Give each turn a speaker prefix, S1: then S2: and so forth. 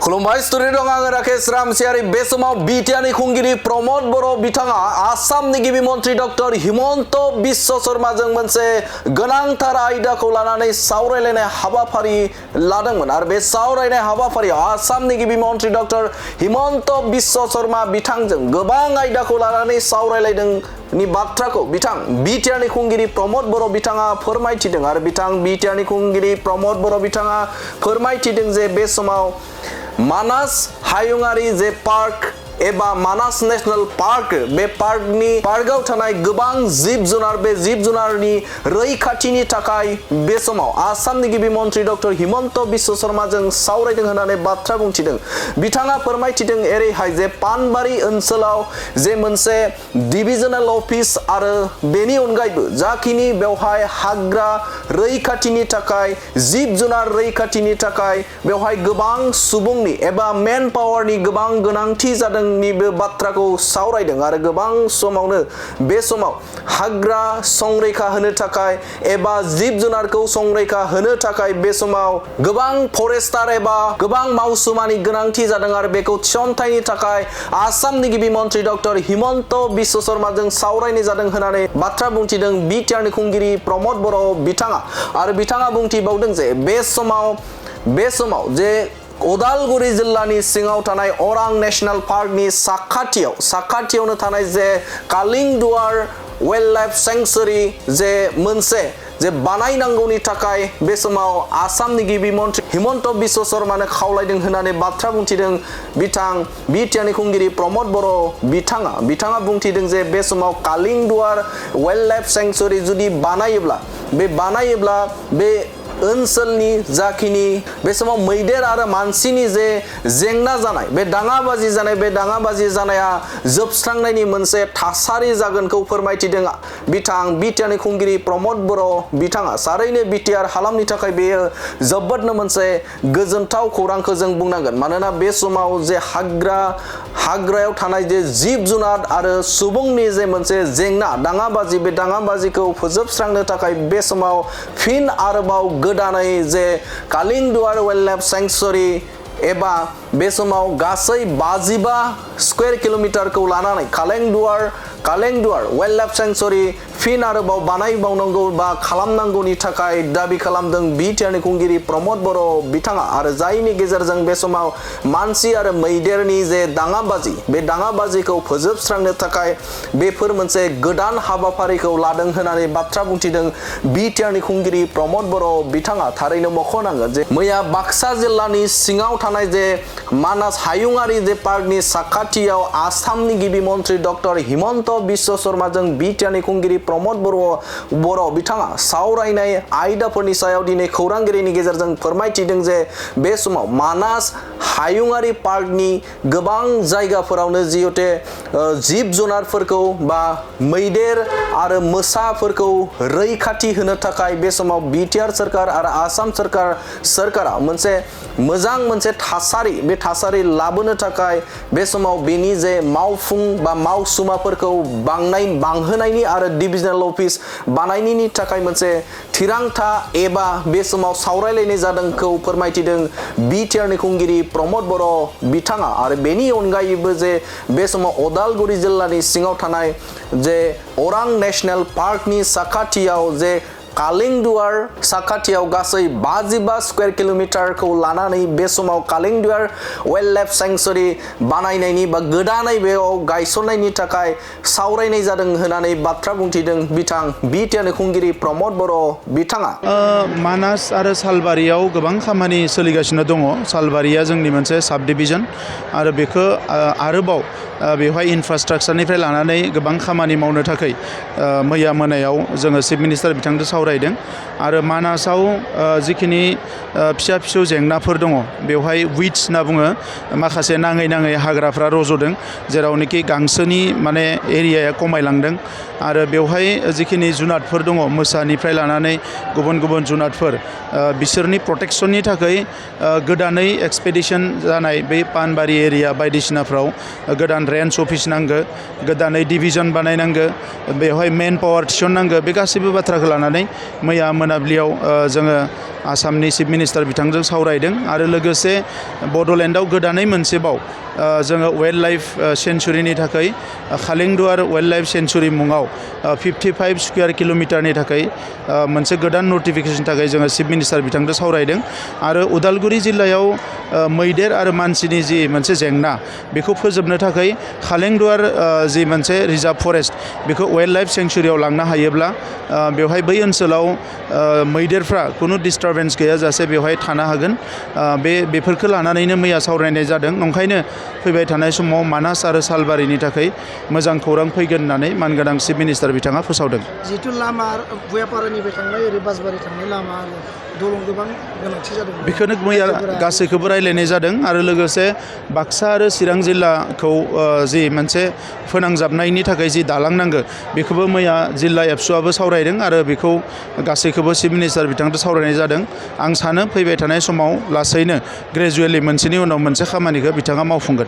S1: खुलुमबाय स्टुडिअ दं आङो राकेश रामसियारि बे समाव बिटिआरनि खुंगिरि प्रमद बर' बिथाङा आसामनि गिबि मन्त्रि डक्टर हिमन्त बिश्व शर्माजों मोनसे गोनांथार आयदाखौ लानानै सावरायलायनाय हाबाफारि लादोंमोन आरो बे सावरायनाय हाबाफारियाव आसामनि गिबि मन्त्रि डक्टर हिमन्त बिश्व शर्मा बिथांजों गोबां आयदाखौ लानानै सावरायलायदों नि बाथ्राखौ बिथां बिटिआरनि खुंगिरि प्रमद बर' बिथाङा फोरमायथिदों आरो बिथां बिटिआरनि खुंगिरि प्रमद बर' बिथाङा फोरमायथिदों जे बे समाव मानास हायुङारि जे पार्क एबा मानास नेशनल पार्क बे पार्कआव थानाय गोबां जिब जुनार बे जिब जुनारनि रैखाथिनि थाखाय बे समाव आसामनि गिबि मन्त्रि डक्टर हिमन्त बिश्व शर्माजों सावरायदों होननानै बाथ्रा बुंथिदों बिथाङा फोरमायथिदों एरैहाय जे पानबारि ओनसोलाव जे मोनसे डिभिजनेल अफिस आरो बेनि अनगायैबो जाखिनि बेवहाय हाग्रा रैखाथिनि थाखाय जिब जुनार रैखाथिनि थाखाय बेवहाय गोबां सुबुंनि एबा मेन पावारनि गोबां गोनांथि जादों निबो बाथ्राखौ सावरायदों आरो गोबां समावनो बे समाव हाग्रा संरैखा होनो थाखाय एबा जिब जुनारखौ संरैखा होनो थाखाय बे समाव गोबां फरेस्टार एबा गोबां मावसुमानि गोनांथि जादों आरो बेखौ थिसनथायनि थाखाय आसामनि गिबि मन्त्रि डक्टर हिमन्त बिश्व शर्माजों सावरायनाय जादों होननानै बाथ्रा बुंथिदों बिटिआरनि खुंगिरि प्रमद बर' बिथाङा आरो बिथाङा बुंथिबावदों जे बे समाव जे उदालगुरि जिल्लानि सिङाव थानाय अरां नेशनेल पार्कनि साखाथियावनो थानाय जे कालिंदुवार वाइल्ड लाइफ सेंक्सुरी जे मोनसे जे बानायनांगौनि थाखाय बे समाव आसामनि गिबि मन्त्रि हिमन्त बिश्व शर्मानो खावलायदों होननानै बाथ्रा बुंथिदों बिथां बिटिआरनि खुंगिरि प्रमद बर' बिथाङा बुंथिदों जे बे समाव कालिंदुवार वाइल्ड लाइफ सेंक्सुरी जुदि बानायोब्ला बे ओनसोलनि जाखिनि बे समाव मैदेर आरो मानसिनि जे जेंना जानाय बे दाङाबाजि जानाया जोबस्रांनायनि मोनसे थासारि जागोनखौ फोरमायथिदों बिथां बिटिआरनि खुंगिरि प्रमद बर' बिथाङा थारैनो बिटिआर हालामनि थाखाय बेयो जोबोदनो मोनसे गोजोनथाव खौरांखौ जों बुंनांगोन मानोना बे समाव जे हाग्रायाव थानाय जे जिब जुनार आरो सुबुंनि जे मोनसे जेंना बे दाङाबाजिखौ फोजोबस्रांनो थाखाय बे समाव फिन आरोबाव गोदानै जे कालिंदुवार वाइल्ड लाइफ सेंक्सुरी एबा बे समाव गासै 55 स्क्वायर किलोमिटारखौ लानानै कालिंदुवार वाइल्ड लाइफ सेंक्सुरी फिन आरोबाव बानायबावनांगौ बा खालामनांगौनि थाखाय दाबि खालामदों बिटिआरनि खुंगिरि प्रमद बर' बिथाङा आरो जायनि गेजेरजों बे समाव मानसि आरो मैदेरनि जे दाङाबाजिखौ फोजोबस्रांनो थाखाय बेफोर मोनसे गोदान हाबाफारिखौ लादों होननानै बाथ्रा बुंथिदों बिटिआरनि खुंगिरि प्रमद बर' बिथाङा थारैनो मख'नांगोन जे मैया बाक्सा जिल्लानि सिङाव थानाय जे मानास हायुङारि जे पार्कनि साखाथियाव आसामनि गिबि मन्त्रि डक्टर हिमन्त बिश्व शर्माजों बिटिआरनि खुंगिरि प्रमद बर' बिथाङा सावरायनाय आयदाफोरनि सायाव दिनै खौरांगिरिनि गेजेरजों फोरमायथिदों जे बे समाव मानास हायुङारि पार्कनि गोबां जायगाफोरावनो जिहेतु जिब जुनारफोरखौ बा मैदेर आरो मोसाफोरखौ रैखाथि होनो थाखाय बे समाव बिटिआर सरकार आरो आसाम सरकारा मोनसे थासारि लाबोनो थाखाय बे समाव बेनि जे मावफुं बा मावसुमाफोरखौ बांहोनायनि आरो डिभिजनेल अफिस बानायनायनि थाखाय मोनसे थिरांथा एबा बे समाव सावरायलायनाय जादोंखौ फोरमायथिदों बिटिआरनि खुंगिरि प्रमद बर' बिथाङा आरो बेनि अनगायैबो जे बे समाव उदालगुरि जिल्लानि सिङाव थानाय जे अरां नेशनेल पार्कनि साखाथियाव जे कालिंदुवार साखाथियाव गासै 55 स्क्वायर किलोमिटारखौ लानानै बे समाव कालिंदुवार वाइल्ड लाइफ सेंक्सुरी बानायनायनि बा गोदानै बेयाव गायसननायनि थाखाय सावरायनाय जादों होननानै बाथ्रा बुंथिदों बिथां बिटिआरनि खुंगिरि प्रमद बर' बिथाङा
S2: मानास आरो सालबारियाव गोबां खामानि सोलिगासिनो दङ सालबारिया जोंनि मोनसे साब डिभिजन आरो बेखौ आरोबाव बेवहाय इनफ्रास्ट्राक्चारनिफ्राय लानानै गोबां खामानि मावनो थाखाय मैया मोनायाव जोङो चिफ मिनिस्टार बिथांजों सावरायदों आरो मानासाव जिखिनि फिसा जेंनाफोर दङ बेवहाय विड्स होनना बुङो माखासे नाङै हाग्राफ्रा रज'दों जेरावनोखि गांसोनि माने एरियाया खमायलांदों आरो बेवहाय जिखिनि जुनादफोर दङ मोसानिफ्राय लानानै गुबुन जुनादफोर बिसोरनि प्रटेक्शननि थाखाय गोदानै एक्सपेडिशन जानाय बै पानबारि एरिया बायदिसिनाफ्राव गोदान रेन्ज अफिस नांगो गोदानै डिभिजन बानायनांगो बेवहाय मेन पावार थिसननांगो बे गासैबो बाथ्राखौ लानानै मैया मोनाबिलियाव जोङो आसामनि चिफ मिनिस्टार बिथांजों सावरायदों आरो लोगोसे बड'लेण्डआव गोदानै मोनसेबाव जोङो वाइल्ड लाइफ सेन्चुरिनि थाखाय खालेंदुवार वाइल्ड लाइफ सेन्चुरि मुङाव 55 स्कुवेर किल'मिटारनि थाखाय मोनसे गोदान नटिफिकेसन थाखाय जोङो चिफ मिनिस्टार बिथांजों सावरायदों आरो उदालगुरि जिल्लायाव मैदेर आरो मानसिनि जि मोनसे जेंना बेखौ फोजोबनो थाखाय खालेंदुवार जि मोनसे रिजार्भ फरेस्ट बेखौ वाइल्ड लाइफ सेन्चुरियाव लांनो हायोब्ला बेवहाय बै ओनसोलाव मैदेरफ्रा खुनु डिस्टारबेन्स गैयाजासे बेवहाय थानो हागोन बेफोरखौ लानानैनो मैया सावरायनाय जादों ओंखायनो फैबाय थानाय समाव मानास आरो सालबारिनि थाखाय मोजां खौरां फैगोन होननानै मानगोनां चिफ मिनिस्टार बिथाङा फोसावदों।
S3: जिहेतु लामा भुयापारानिफ्राय थांनाय ओरै बासबारि थांनाय लामा आरो दलं गोबां गोनांथि जादों
S2: बेखौनो मैया गासैखौबो रायलायनाय जादों आरो लोगोसे बाक्सा आरो चिरां जिल्लाखौ जि मोनसे फोनांजाबनायनि थाखाय जि दालां नांगौ बेखौबो मैया जिल्ला एबसुआबो सावरायदों आरो बेखौ गासैखौबो चिफ मिनिस्टार बिथांजों सावरायनाय जादों। आं सानो फैबाय थानाय समाव लासैनो ग्रेजुवेलि मोनसेनि उनाव मोनसे खामानिखौ बिथाङा मावफुंगोन।